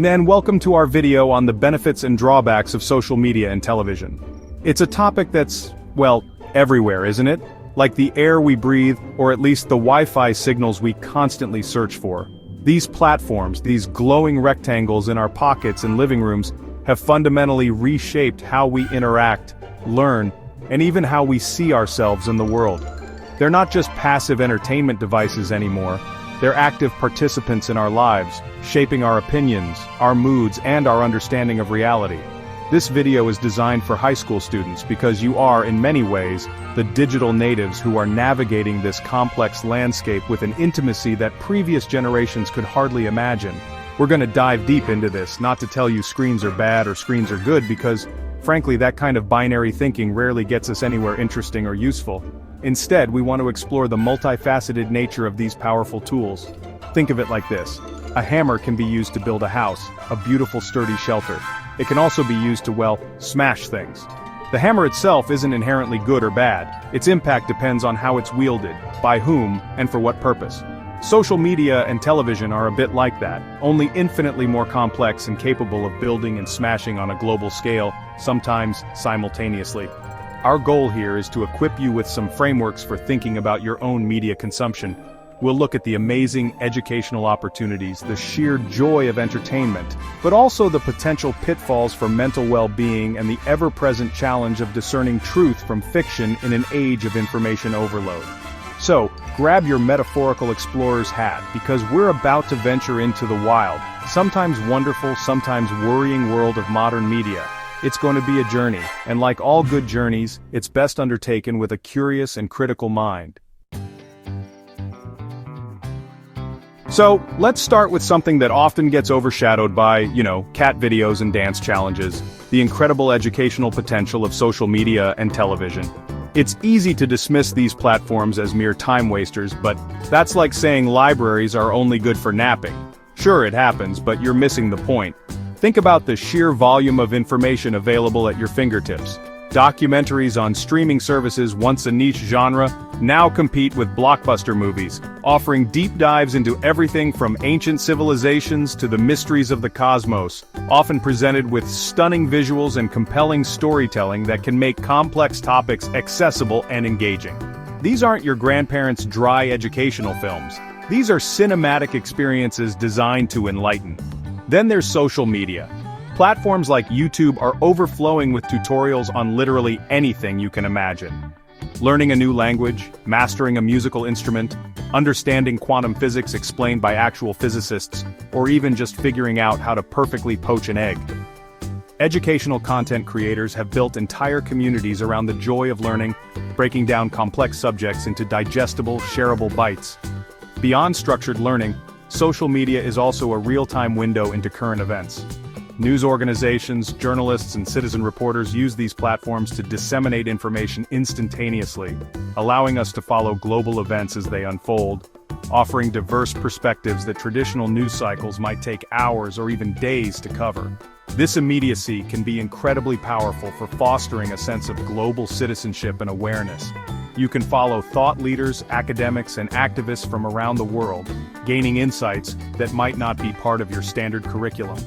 And welcome to our video on the benefits and drawbacks of social media and television. It's a topic that's, well, everywhere, isn't it? Like the air we breathe, or at least the Wi-Fi signals we constantly search for. These platforms, these glowing rectangles in our pockets and living rooms, have fundamentally reshaped how we interact, learn, and even how we see ourselves in the world. They're not just passive entertainment devices anymore. They're active participants in our lives, shaping our opinions, our moods, and our understanding of reality. This video is designed for high school students because you are, in many ways, the digital natives who are navigating this complex landscape with an intimacy that previous generations could hardly imagine. We're going to dive deep into this, not to tell you screens are bad or screens are good because, frankly, that kind of binary thinking rarely gets us anywhere interesting or useful. Instead, we want to explore the multifaceted nature of these powerful tools. Think of it like this. A hammer can be used to build a house, a beautiful sturdy shelter. It can also be used to, well, smash things. The hammer itself isn't inherently good or bad. Its impact depends on how it's wielded, by whom, and for what purpose. Social media and television are a bit like that, only infinitely more complex and capable of building and smashing on a global scale, sometimes simultaneously. Our goal here is to equip you with some frameworks for thinking about your own media consumption. We'll look at the amazing educational opportunities, the sheer joy of entertainment, but also the potential pitfalls for mental well-being and the ever-present challenge of discerning truth from fiction in an age of information overload. So, grab your metaphorical explorer's hat, because we're about to venture into the wild, sometimes wonderful, sometimes worrying world of modern media. It's going to be a journey, and like all good journeys, it's best undertaken with a curious and critical mind. So, let's start with something that often gets overshadowed by, cat videos and dance challenges, the incredible educational potential of social media and television. It's easy to dismiss these platforms as mere time wasters, but that's like saying libraries are only good for napping. Sure, it happens, but you're missing the point. Think about the sheer volume of information available at your fingertips. Documentaries on streaming services, once a niche genre, now compete with blockbuster movies, offering deep dives into everything from ancient civilizations to the mysteries of the cosmos, often presented with stunning visuals and compelling storytelling that can make complex topics accessible and engaging. These aren't your grandparents' dry educational films. These are cinematic experiences designed to enlighten. Then there's social media. Platforms like YouTube are overflowing with tutorials on literally anything you can imagine. Learning a new language, mastering a musical instrument, understanding quantum physics explained by actual physicists, or even just figuring out how to perfectly poach an egg. Educational content creators have built entire communities around the joy of learning, breaking down complex subjects into digestible, shareable bites. Beyond structured learning, social media is also a real-time window into current events. News organizations, journalists, and citizen reporters use these platforms to disseminate information instantaneously, allowing us to follow global events as they unfold, offering diverse perspectives that traditional news cycles might take hours or even days to cover. This immediacy can be incredibly powerful for fostering a sense of global citizenship and awareness. You can follow thought leaders, academics, and activists from around the world, gaining insights that might not be part of your standard curriculum.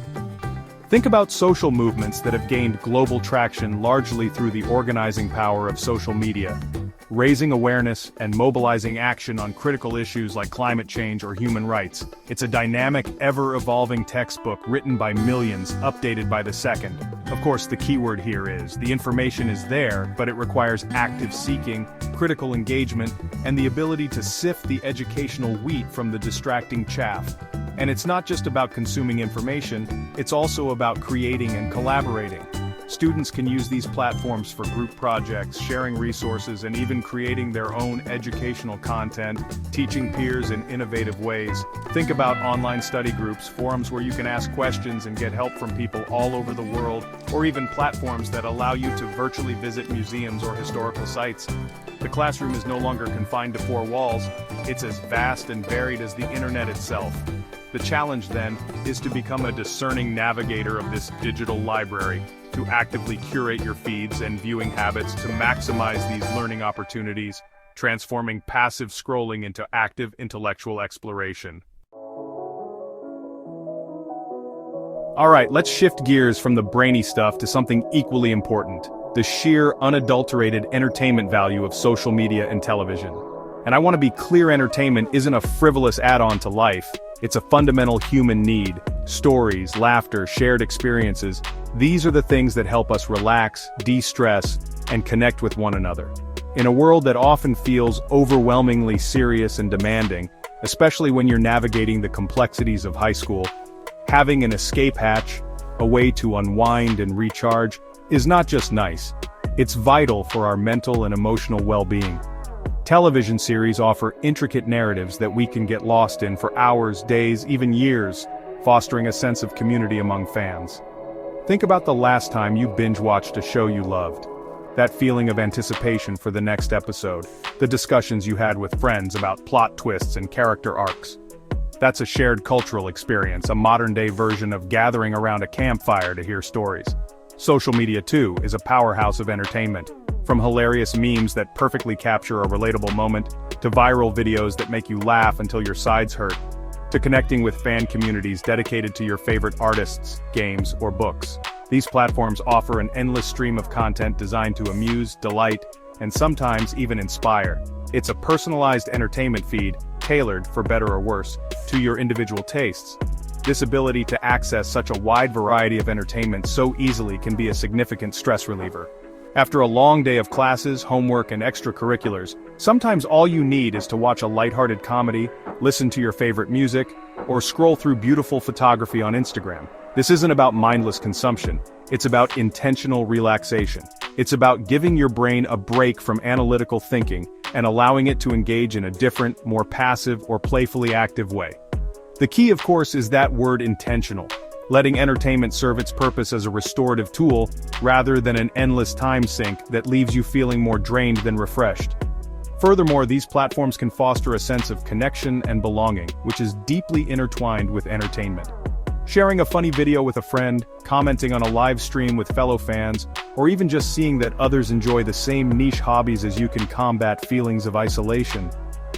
Think about social movements that have gained global traction largely through the organizing power of social media, raising awareness and mobilizing action on critical issues like climate change or human rights. It's a dynamic, ever-evolving textbook written by millions, updated by the second. Of course, the keyword here is, the information is there, but it requires active seeking, critical engagement, and the ability to sift the educational wheat from the distracting chaff. And it's not just about consuming information, it's also about creating and collaborating. Students can use these platforms for group projects, sharing resources, and even creating their own educational content, teaching peers in innovative ways. Think about online study groups, forums where you can ask questions and get help from people all over the world, or even platforms that allow you to virtually visit museums or historical sites. The classroom is no longer confined to four walls, it's as vast and varied as the internet itself. The challenge, then, is to become a discerning navigator of this digital library, to actively curate your feeds and viewing habits to maximize these learning opportunities, transforming passive scrolling into active intellectual exploration. Alright, let's shift gears from the brainy stuff to something equally important. The sheer, unadulterated entertainment value of social media and television. And I want to be clear, entertainment isn't a frivolous add-on to life. It's a fundamental human need. Stories, laughter, shared experiences. These are the things that help us relax, de-stress, and connect with one another. In a world that often feels overwhelmingly serious and demanding, especially when you're navigating the complexities of high school, having an escape hatch, a way to unwind and recharge, is not just nice. It's vital for our mental and emotional well-being. Television series offer intricate narratives that we can get lost in for hours, days, even years, fostering a sense of community among fans. Think about the last time you binge-watched a show you loved. That feeling of anticipation for the next episode, the discussions you had with friends about plot twists and character arcs. That's a shared cultural experience, a modern-day version of gathering around a campfire to hear stories. Social media, too, is a powerhouse of entertainment. From hilarious memes that perfectly capture a relatable moment, to viral videos that make you laugh until your sides hurt, to connecting with fan communities dedicated to your favorite artists, games, or books. These platforms offer an endless stream of content designed to amuse, delight, and sometimes even inspire. It's a personalized entertainment feed, tailored, for better or worse, to your individual tastes. This ability to access such a wide variety of entertainment so easily can be a significant stress reliever. After a long day of classes, homework, and extracurriculars, sometimes all you need is to watch a lighthearted comedy, listen to your favorite music, or scroll through beautiful photography on Instagram. This isn't about mindless consumption. It's about intentional relaxation. It's about giving your brain a break from analytical thinking and allowing it to engage in a different, more passive or playfully active way. The key, of course, is that word intentional. Letting entertainment serve its purpose as a restorative tool, rather than an endless time sink that leaves you feeling more drained than refreshed. Furthermore, these platforms can foster a sense of connection and belonging, which is deeply intertwined with entertainment. Sharing a funny video with a friend, commenting on a live stream with fellow fans, or even just seeing that others enjoy the same niche hobbies as you can combat feelings of isolation.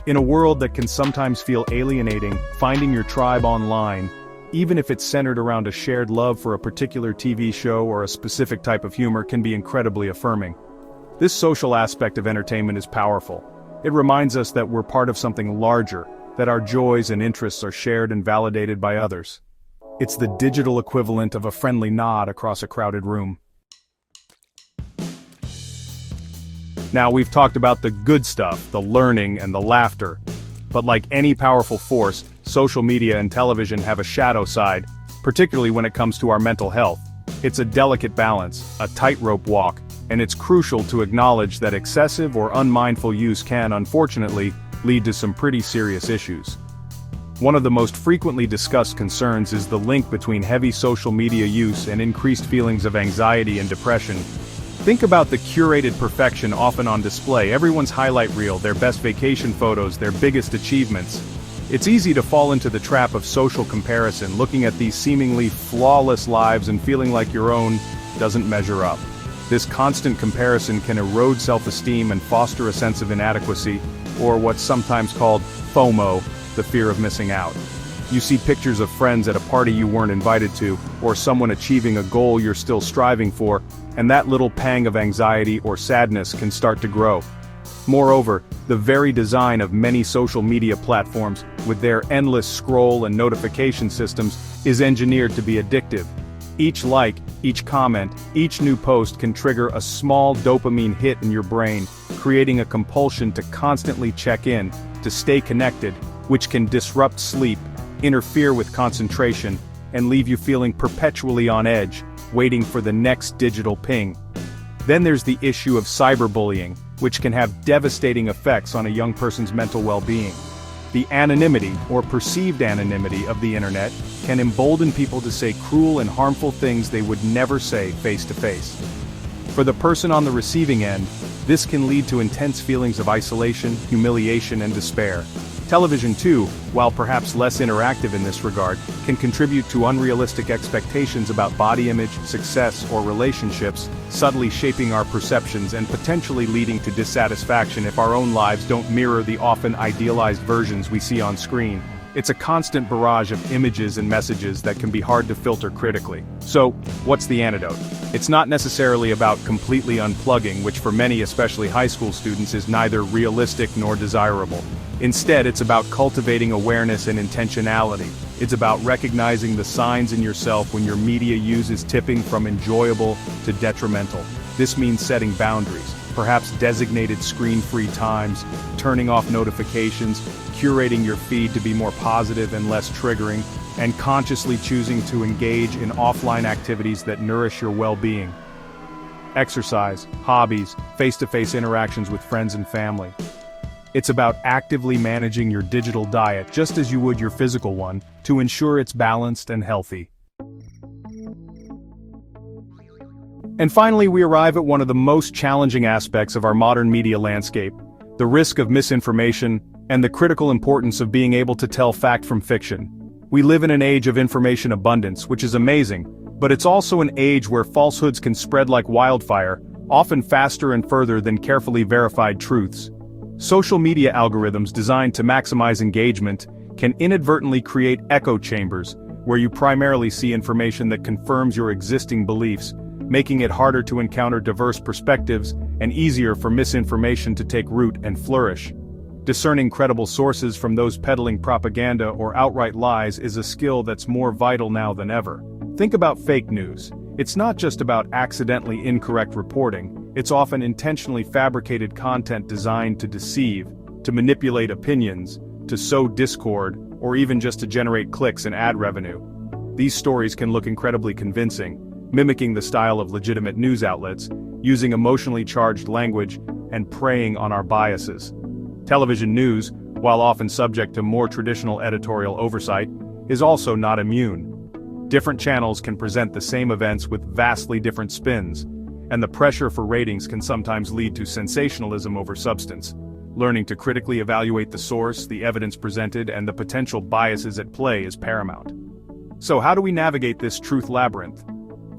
In a world that can sometimes feel alienating, finding your tribe online, even if it's centered around a shared love for a particular TV show or a specific type of humor, can be incredibly affirming. This social aspect of entertainment is powerful. It reminds us that we're part of something larger, that our joys and interests are shared and validated by others. It's the digital equivalent of a friendly nod across a crowded room. Now, we've talked about the good stuff, the learning and the laughter. But like any powerful force, social media and television have a shadow side, particularly when it comes to our mental health. It's a delicate balance, a tightrope walk, and it's crucial to acknowledge that excessive or unmindful use can, unfortunately, lead to some pretty serious issues. One of the most frequently discussed concerns is the link between heavy social media use and increased feelings of anxiety and depression. Think about the curated perfection often on display, everyone's highlight reel, their best vacation photos, their biggest achievements. It's easy to fall into the trap of social comparison, looking at these seemingly flawless lives and feeling like your own doesn't measure up. This constant comparison can erode self-esteem and foster a sense of inadequacy, or what's sometimes called FOMO, the fear of missing out. You see pictures of friends at a party you weren't invited to, or someone achieving a goal you're still striving for, and that little pang of anxiety or sadness can start to grow. Moreover, the very design of many social media platforms, with their endless scroll and notification systems, is engineered to be addictive. Each like, each comment, each new post can trigger a small dopamine hit in your brain, creating a compulsion to constantly check in, to stay connected, which can disrupt sleep, interfere with concentration, and leave you feeling perpetually on edge, waiting for the next digital ping. Then there's the issue of cyberbullying, which can have devastating effects on a young person's mental well-being. The anonymity, or perceived anonymity, of the internet can embolden people to say cruel and harmful things they would never say face-to-face. For the person on the receiving end, this can lead to intense feelings of isolation, humiliation, and despair. Television too, while perhaps less interactive in this regard, can contribute to unrealistic expectations about body image, success, or relationships, subtly shaping our perceptions and potentially leading to dissatisfaction if our own lives don't mirror the often idealized versions we see on screen. It's a constant barrage of images and messages that can be hard to filter critically. So, what's the antidote? It's not necessarily about completely unplugging, which for many, especially high school students, is neither realistic nor desirable. Instead, it's about cultivating awareness and intentionality. It's about recognizing the signs in yourself when your media use is tipping from enjoyable to detrimental. This means setting boundaries, perhaps designated screen-free times, turning off notifications, curating your feed to be more positive and less triggering, and consciously choosing to engage in offline activities that nourish your well-being. Exercise, hobbies, face-to-face interactions with friends and family. It's about actively managing your digital diet just as you would your physical one, to ensure it's balanced and healthy. And finally, we arrive at one of the most challenging aspects of our modern media landscape: the risk of misinformation and the critical importance of being able to tell fact from fiction. We live in an age of information abundance, which is amazing, but it's also an age where falsehoods can spread like wildfire, often faster and further than carefully verified truths. Social media algorithms designed to maximize engagement can inadvertently create echo chambers, where you primarily see information that confirms your existing beliefs, making it harder to encounter diverse perspectives and easier for misinformation to take root and flourish. Discerning credible sources from those peddling propaganda or outright lies is a skill that's more vital now than ever. Think about fake news. It's not just about accidentally incorrect reporting, it's often intentionally fabricated content designed to deceive, to manipulate opinions, to sow discord, or even just to generate clicks and ad revenue. These stories can look incredibly convincing, mimicking the style of legitimate news outlets, using emotionally charged language, and preying on our biases. Television news, while often subject to more traditional editorial oversight, is also not immune. Different channels can present the same events with vastly different spins, and the pressure for ratings can sometimes lead to sensationalism over substance. Learning to critically evaluate the source, the evidence presented, and the potential biases at play is paramount. So how do we navigate this truth labyrinth?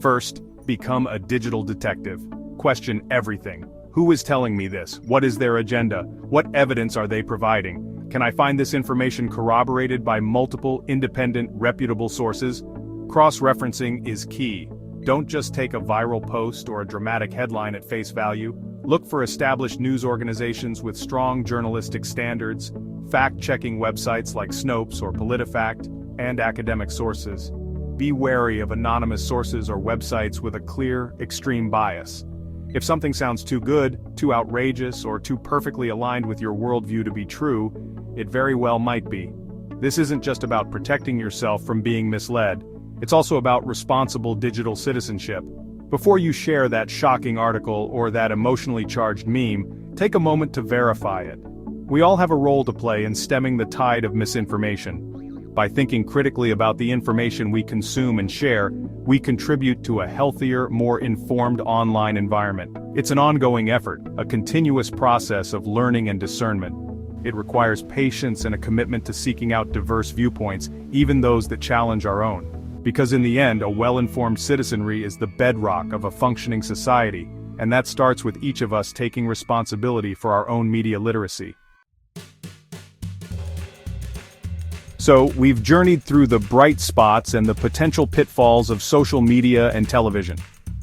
First, become a digital detective. Question everything. Who is telling me this? What is their agenda? What evidence are they providing? Can I find this information corroborated by multiple, independent, reputable sources? Cross-referencing is key. Don't just take a viral post or a dramatic headline at face value. Look for established news organizations with strong journalistic standards, fact-checking websites like Snopes or PolitiFact, and academic sources. Be wary of anonymous sources or websites with a clear, extreme bias. If something sounds too good, too outrageous, or too perfectly aligned with your worldview to be true, it very well might be. This isn't just about protecting yourself from being misled. It's also about responsible digital citizenship. Before you share that shocking article or that emotionally charged meme, take a moment to verify it. We all have a role to play in stemming the tide of misinformation. By thinking critically about the information we consume and share, we contribute to a healthier, more informed online environment. It's an ongoing effort, a continuous process of learning and discernment. It requires patience and a commitment to seeking out diverse viewpoints, even those that challenge our own. Because in the end, a well-informed citizenry is the bedrock of a functioning society, and that starts with each of us taking responsibility for our own media literacy. So, we've journeyed through the bright spots and the potential pitfalls of social media and television.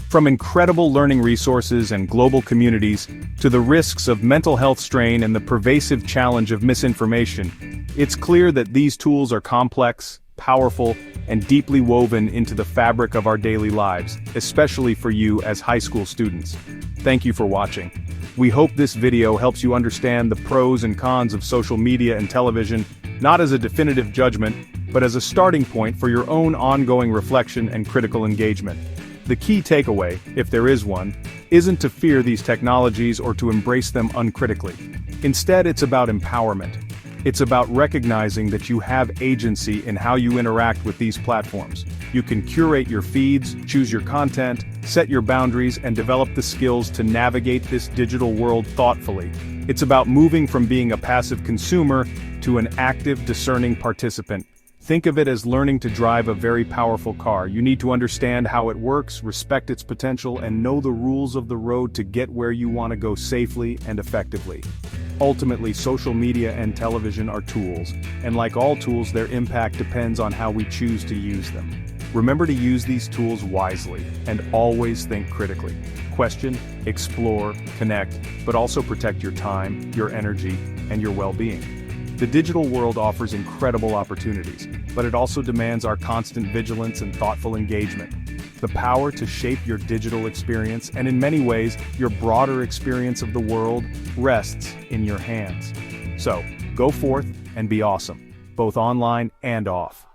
From incredible learning resources and global communities, to the risks of mental health strain and the pervasive challenge of misinformation, it's clear that these tools are complex, powerful, and deeply woven into the fabric of our daily lives, especially for you as high school students. Thank you for watching. We hope this video helps you understand the pros and cons of social media and television, not as a definitive judgment, but as a starting point for your own ongoing reflection and critical engagement. The key takeaway, if there is one, isn't to fear these technologies or to embrace them uncritically. Instead, it's about empowerment. It's about recognizing that you have agency in how you interact with these platforms. You can curate your feeds, choose your content, set your boundaries, and develop the skills to navigate this digital world thoughtfully. It's about moving from being a passive consumer to an active, discerning participant. Think of it as learning to drive a very powerful car. You need to understand how it works, respect its potential, and know the rules of the road to get where you want to go safely and effectively. Ultimately, social media and television are tools, and like all tools, their impact depends on how we choose to use them. Remember to use these tools wisely, and always think critically. Question, explore, connect, but also protect your time, your energy, and your well-being. The digital world offers incredible opportunities, but it also demands our constant vigilance and thoughtful engagement. The power to shape your digital experience, and in many ways, your broader experience of the world, rests in your hands. So, go forth and be awesome, both online and off.